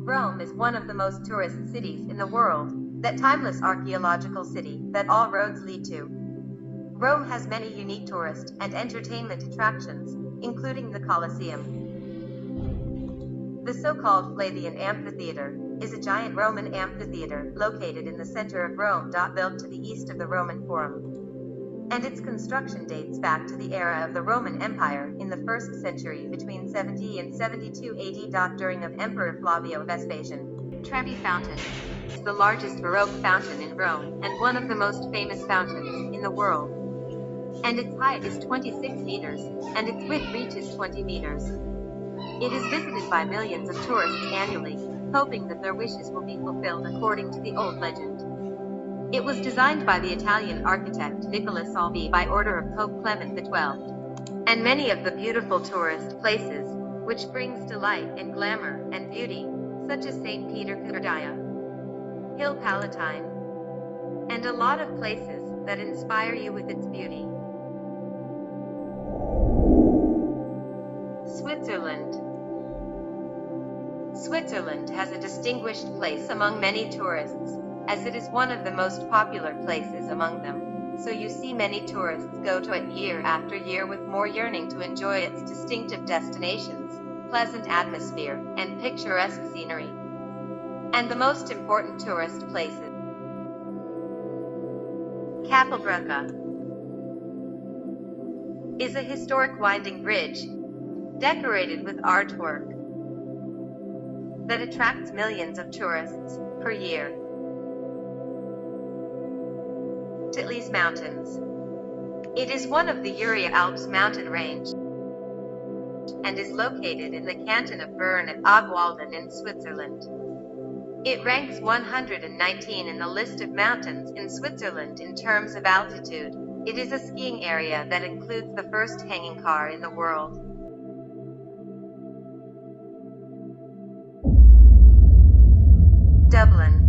Rome is one of the most tourist cities in the world, that timeless archaeological city that all roads lead to. Rome has many unique tourist and entertainment attractions, including the Colosseum. The so-called Flavian Amphitheater is a giant Roman amphitheater located in the center of Rome. Built to the east of the Roman Forum, and its construction dates back to the era of the Roman Empire in the 1st century between 70 and 72 AD. During of Emperor Flavio Vespasian. Trevi Fountain is the largest Baroque fountain in Rome and one of the most famous fountains in the world. And its height is 26 meters, and its width reaches 20 meters. It is visited by millions of tourists annually, hoping that their wishes will be fulfilled according to the old legend. It was designed by the Italian architect Nicola Salvi by order of Pope Clement XII. And many of the beautiful tourist places, which brings delight and glamour and beauty, such as St. Peter Cathedral, Hill Palatine, and a lot of places that inspire you with its beauty. Switzerland. Switzerland has a distinguished place among many tourists, as it is one of the most popular places among them, so you see many tourists go to it year after year with more yearning to enjoy its distinctive destinations, pleasant atmosphere, and picturesque scenery. And the most important tourist places. Kapellbrücke is a historic winding bridge, decorated with artwork, that attracts millions of tourists per year. Titlis Mountains. It is one of the Uria Alps mountain range and is located in the canton of Bern at Obwalden in Switzerland. It ranks 119 in the list of mountains in Switzerland in terms of altitude. It is a skiing area that includes the first hanging car in the world. Dublin.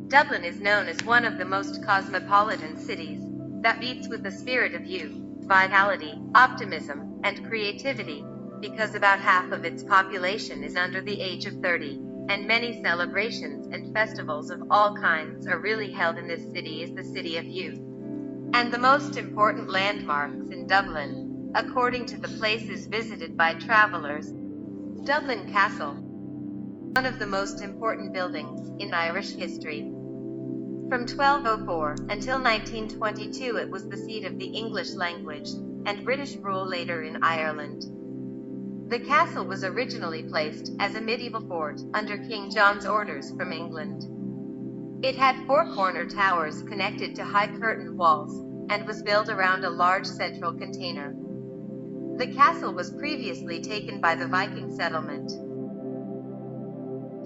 Dublin is known as one of the most cosmopolitan cities, that beats with the spirit of youth, vitality, optimism, and creativity, because about half of its population is under the age of 30, and many celebrations and festivals of all kinds are really held in this city. Is the city of youth. And the most important landmarks in Dublin, according to the places visited by travelers. Dublin Castle, one of the most important buildings in Irish history. From 1204 until 1922 it was the seat of the English language and British rule later in Ireland. The castle was originally placed as a medieval fort under King John's orders from England. It had 4 corner towers connected to high curtain walls and was built around a large central container. The castle was previously taken by the Viking settlement.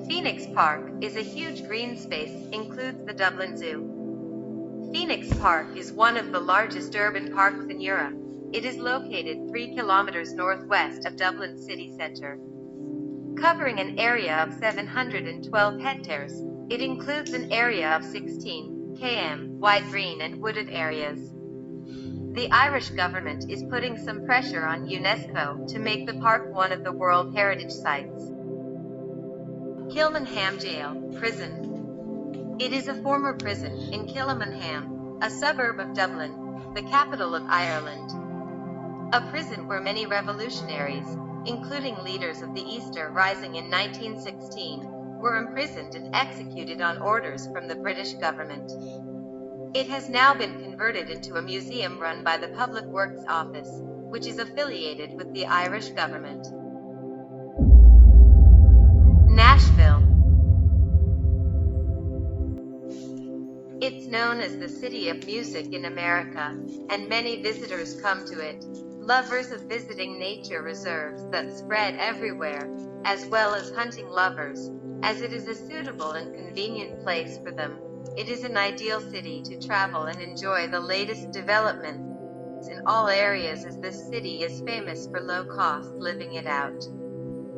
Phoenix Park is a huge green space, includes the Dublin Zoo. Phoenix Park is one of the largest urban parks in Europe. It is located 3 kilometers northwest of Dublin city center. Covering an area of 712 hectares, it includes an area of 16 km wide green and wooded areas. The Irish government is putting some pressure on UNESCO to make the park one of the World Heritage Sites. Kilmainham Jail, Prison. It is a former prison in Kilmainham, a suburb of Dublin, the capital of Ireland. A prison where many revolutionaries, including leaders of the Easter Rising in 1916, were imprisoned and executed on orders from the British government. It has now been converted into a museum run by the Public Works Office, which is affiliated with the Irish government. Nashville. It's known as the City of Music in America, and many visitors come to it, lovers of visiting nature reserves that spread everywhere, as well as hunting lovers, as it is a suitable and convenient place for them. It is an ideal city to travel and enjoy the latest developments in all areas, as this city is famous for low-cost living it out.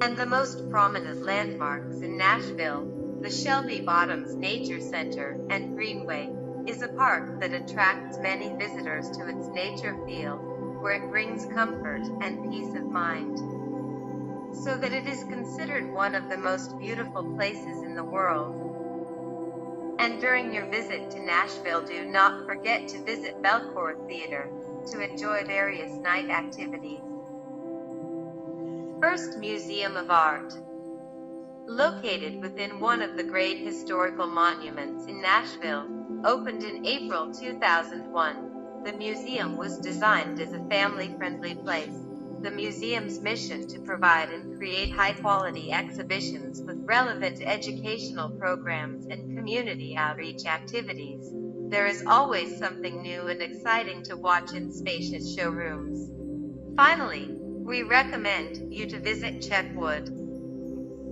And the most prominent landmarks in Nashville, the Shelby Bottoms Nature Center and Greenway, is a park that attracts many visitors to its nature field, where it brings comfort and peace of mind. so that it is considered one of the most beautiful places in the world. And during your visit to Nashville, do not forget to visit Belcourt Theater to enjoy various night activities. First Museum of Art. Located within one of the great historical monuments in Nashville, opened in April 2001, the museum was designed as a family-friendly place. The museum's mission to provide and create high-quality exhibitions with relevant educational programs and community outreach activities. There is always something new and exciting to watch in spacious showrooms. Finally, we recommend you to visit Checkwood.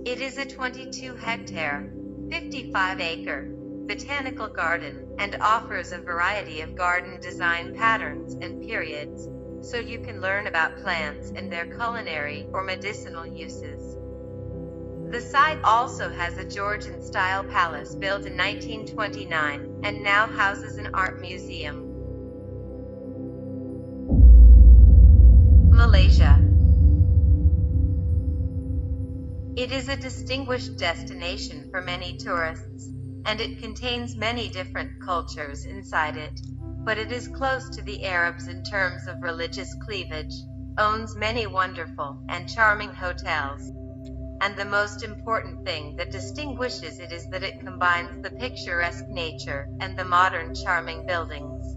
It is a 22-hectare, 55-acre botanical garden and offers a variety of garden design patterns and periods, so you can learn about plants and their culinary or medicinal uses. The site also has a Georgian-style palace built in 1929 and now houses an art museum. Malaysia. It is a distinguished destination for many tourists, and it contains many different cultures inside it. But it is close to the Arabs in terms of religious cleavage, owns many wonderful and charming hotels. And the most important thing that distinguishes it is that it combines the picturesque nature and the modern charming buildings.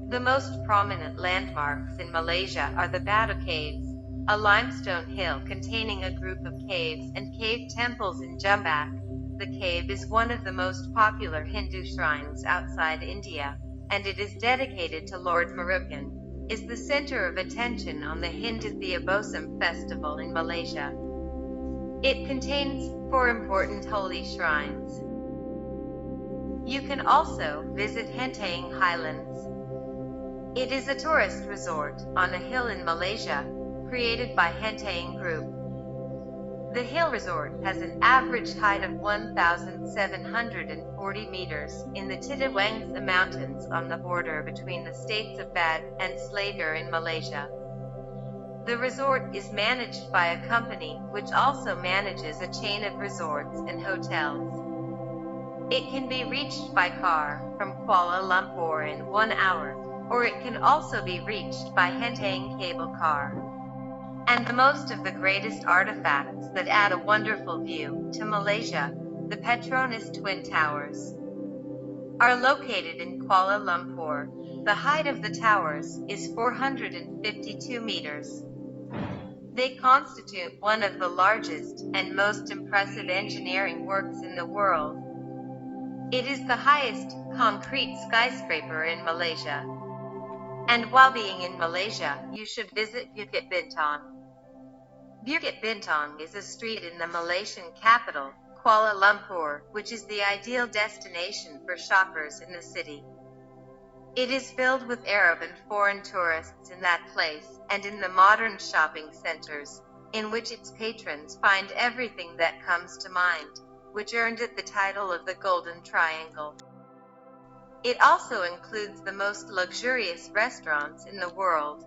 The most prominent landmarks in Malaysia are the Batu Caves, a limestone hill containing a group of caves and cave temples in Jumbak. The cave is one of the most popular Hindu shrines outside India, and it is dedicated to Lord Murugan, is the center of attention on the Hindu Theobosam festival in Malaysia. It contains 4 important holy shrines. You can also visit Henteng Highlands. It is a tourist resort on a hill in Malaysia, created by Henteng Group. The hill resort has an average height of 1,740 meters in the Titiwangsa Mountains on the border between the states of Bad and Selangor in Malaysia. The resort is managed by a company which also manages a chain of resorts and hotels. It can be reached by car from Kuala Lumpur in 1 hour, or it can also be reached by Henteng cable car. And the most of the greatest artifacts that add a wonderful view to Malaysia, the Petronas Twin Towers, are located in Kuala Lumpur. The height of the towers is 452 meters. They constitute one of the largest and most impressive engineering works in the world. It is the highest concrete skyscraper in Malaysia. And while being in Malaysia, you should visit Bukit Bintang. Bukit Bintang is a street in the Malaysian capital, Kuala Lumpur, which is the ideal destination for shoppers in the city. It is filled with Arab and foreign tourists in that place, and in the modern shopping centers, in which its patrons find everything that comes to mind, which earned it the title of the Golden Triangle. It also includes the most luxurious restaurants in the world.